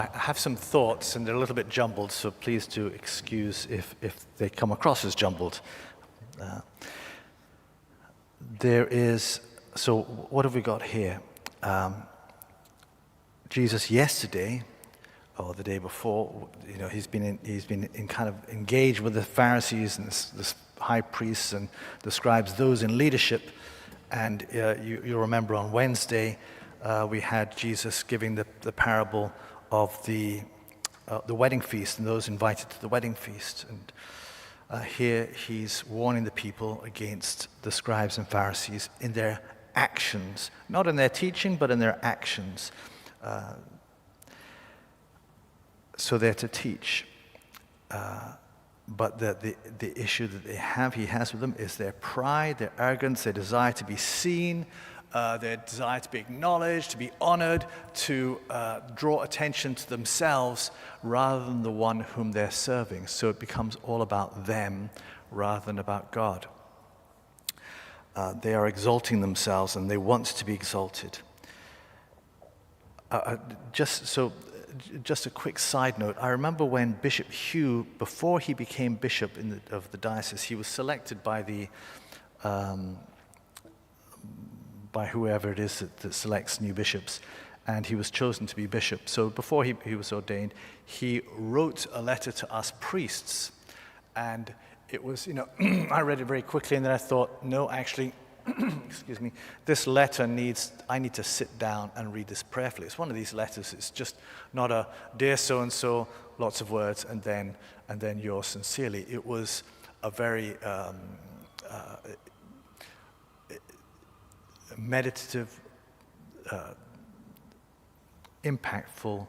I have some thoughts, and they're a little bit jumbled, so please do excuse if they come across as jumbled. So what have we got here? Jesus yesterday, or the day before, he's been in kind of engaged with the Pharisees and the high priests and the scribes, those in leadership. And you remember on Wednesday, we had Jesus giving the parable of the wedding feast and those invited to the wedding feast. And here he's warning the people against the scribes and Pharisees in their actions, not in their teaching, but in their actions. So they're to teach. But the issue that he has with them is their pride, their arrogance, their desire to be seen, their desire to be acknowledged, to be honored, to draw attention to themselves rather than the one whom they're serving. So it becomes all about them rather than about God. They are exalting themselves and they want to be exalted. Just a quick side note. I remember when Bishop Hugh, before he became bishop of the diocese, he was selected by by whoever it is that selects new bishops, and he was chosen to be bishop. So before he was ordained, he wrote a letter to us priests, and it was, I read it very quickly, and then I thought, no, actually, excuse me, this letter I need to sit down and read this prayerfully. It's one of these letters. It's just not a dear so-and-so, lots of words, and then yours sincerely. It was a very meditative, impactful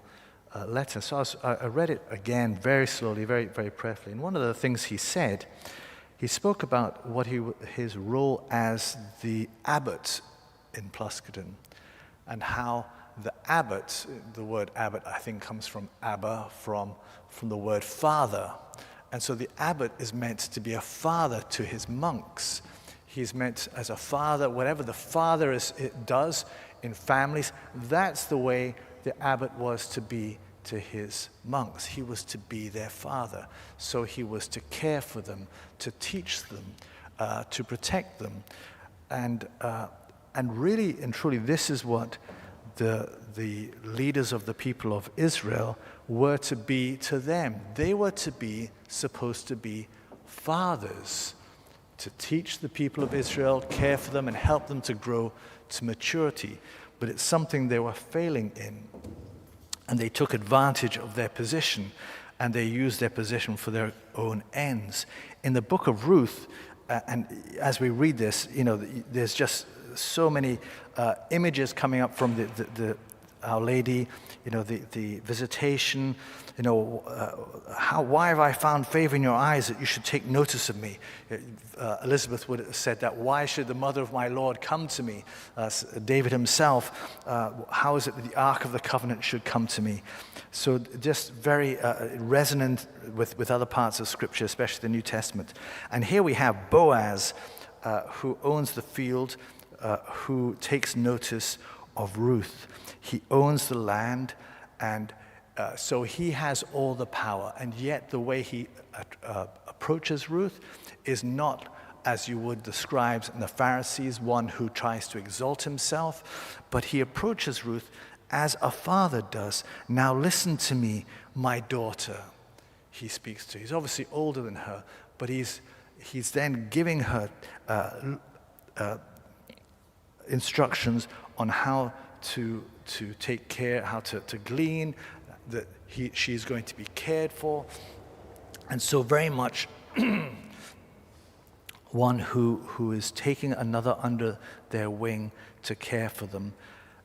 letter. So I read it again very slowly, very, very prayerfully. And one of the things he said, he spoke about his role as the abbot in Pluscaden, and how the abbot, the word abbot I think comes from Abba, from the word father. And so the abbot is meant to be a father to his monks. He's meant as a father, whatever the father does in families, that's the way the abbot was to be to his monks. He was to be their father. So he was to care for them, to teach them, to protect them. And really and truly, this is what the leaders of the people of Israel were to be to them. They were to be supposed to be fathers, to teach the people of Israel, care for them, and help them to grow to maturity. But it's something they were failing in. And they took advantage of their position, and they used their position for their own ends. In the book of Ruth, and as we read this, there's just so many images coming up from the Our Lady, the visitation, why have I found favor in your eyes that you should take notice of me? Elizabeth would have said that, why should the mother of my Lord come to me? David himself, how is it that the Ark of the Covenant should come to me? So just very resonant with other parts of Scripture, especially the New Testament. And here we have Boaz, who owns the field, who takes notice of Ruth. He owns the land, and so he has all the power. And yet the way he approaches Ruth is not as you would the scribes and the Pharisees, one who tries to exalt himself, but he approaches Ruth as a father does. Now listen to me, my daughter, he speaks to. He's obviously older than her, but he's then giving her instructions on how to take care, how to glean, that she's going to be cared for. And so very much one who is taking another under their wing to care for them.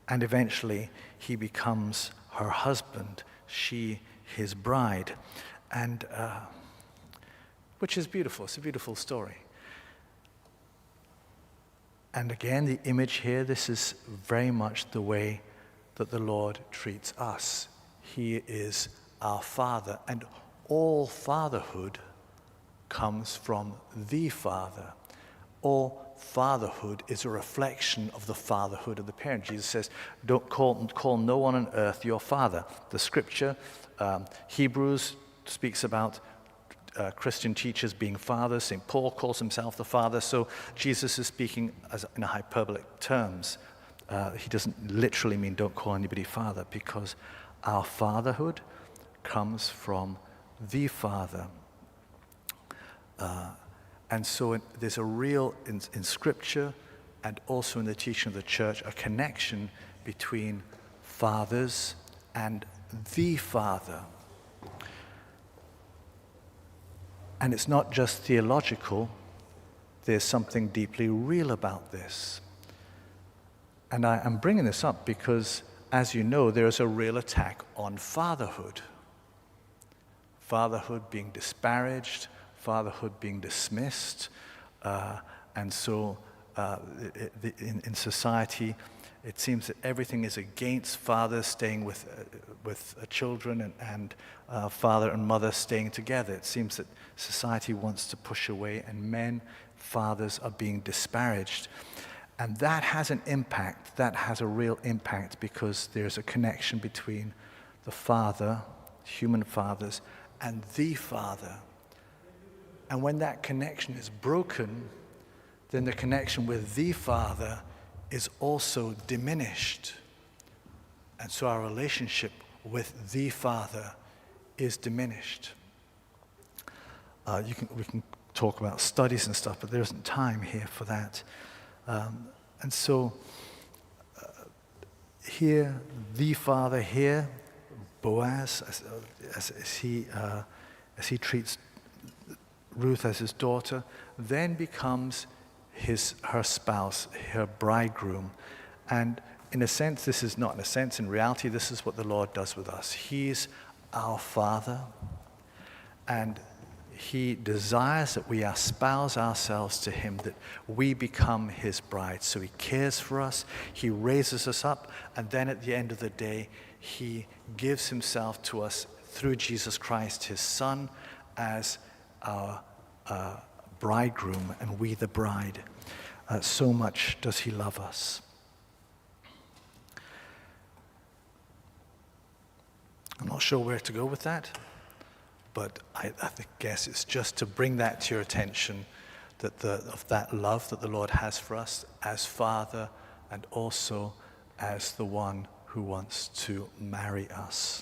And eventually he becomes her husband, she his bride. And which is beautiful. It's a beautiful story. And again, the image here, this is very much the way that the Lord treats us. He is our Father, and all fatherhood comes from the Father. All fatherhood is a reflection of the fatherhood of the parent. Jesus says, don't call no one on earth your father. The scripture, Hebrews speaks about Christian teachers being fathers. St. Paul calls himself the father. So Jesus is speaking in hyperbolic terms. He doesn't literally mean don't call anybody father, because our fatherhood comes from the Father. And so there's a real, in Scripture and also in the teaching of the church, a connection between fathers and the Father. And it's not just theological, there's something deeply real about this. And I'm bringing this up because, as you know, there is a real attack on fatherhood. Fatherhood being disparaged, fatherhood being dismissed. And so in society, it seems that everything is against fathers staying with children and father and mother staying together. It seems that society wants to push away, and fathers are being disparaged. And that has an impact, that has a real impact, because there's a connection between the Father, human fathers, and the Father. And when that connection is broken, then the connection with the Father is also diminished. And so our relationship with the Father is diminished. We can talk about studies and stuff, but there isn't time here for that. And so here, the Father here, Boaz, as he treats Ruth as his daughter, then becomes her spouse, her bridegroom. And in a sense, this is not in a sense, in reality, this is what the Lord does with us. He's our Father, and He desires that we espouse ourselves to Him, that we become His bride. So He cares for us, He raises us up, and then at the end of the day, He gives Himself to us through Jesus Christ, His Son, as our bridegroom, and we the bride. So much does He love us. I'm not sure where to go with that, but I guess it's just to bring that to your attention, of that love that the Lord has for us as Father, and also as the one who wants to marry us.